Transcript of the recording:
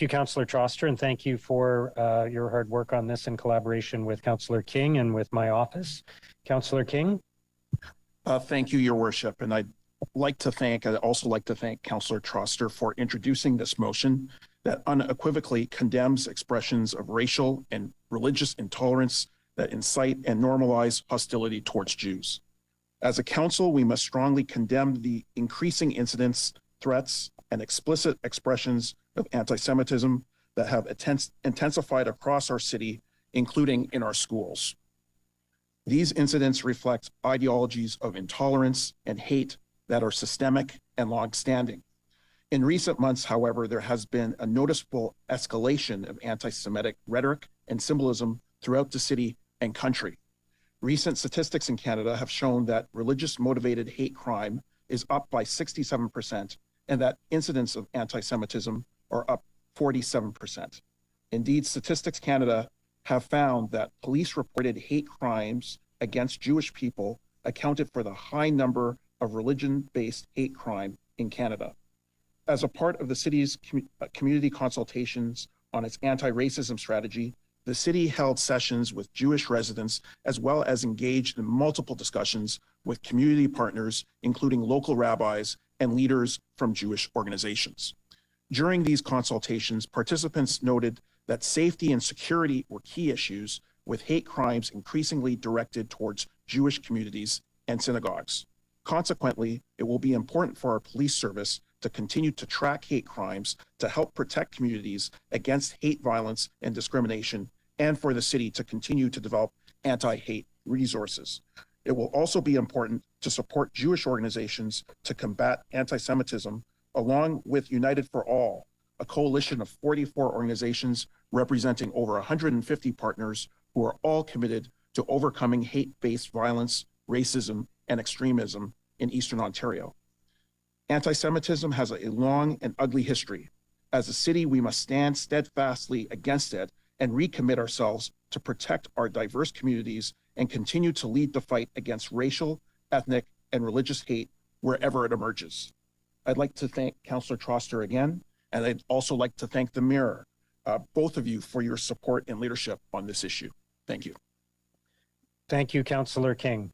you, Councillor Troster, and thank you for your hard work on this in collaboration with Councillor King and with my office. Councillor King. Thank you, Your Worship, and I'd also like to thank Councillor Troster for introducing this motion that unequivocally condemns expressions of racial and religious intolerance that incite and normalize hostility towards Jews. As a council, we must strongly condemn the increasing incidents, threats, and explicit expressions of anti-Semitism that have intensified across our city, including in our schools. These incidents reflect ideologies of intolerance and hate that are systemic and long-standing. In recent months, however, there has been a noticeable escalation of anti-Semitic rhetoric and symbolism throughout the city and country. Recent statistics in Canada have shown that religious-motivated hate crime is up by 67%, and that incidents of anti-Semitism are up 47%. Indeed, Statistics Canada have found that police-reported hate crimes against Jewish people accounted for the high number of religion-based hate crime in Canada. As a part of the city's community consultations on its anti-racism strategy, the city held sessions with Jewish residents as well as engaged in multiple discussions with community partners, including local rabbis and leaders from Jewish organizations. During these consultations, participants noted that safety and security were key issues, with hate crimes increasingly directed towards Jewish communities and synagogues. Consequently, it will be important for our police service to continue to track hate crimes to help protect communities against hate violence and discrimination, and for the city to continue to develop anti-hate resources. It will also be important to support Jewish organizations to combat anti-Semitism, along with United for All, a coalition of 44 organizations representing over 150 partners who are all committed to overcoming hate-based violence, racism, and extremism in Eastern Ontario. Anti-Semitism has a long and ugly history. As a city, we must stand steadfastly against it and recommit ourselves to protect our diverse communities and continue to lead the fight against racial, ethnic, and religious hate wherever it emerges. I'd like to thank Councillor Troster again, and I'd also like to thank the Mayor, both of you, for your support and leadership on this issue. Thank you. Thank you, Councillor King.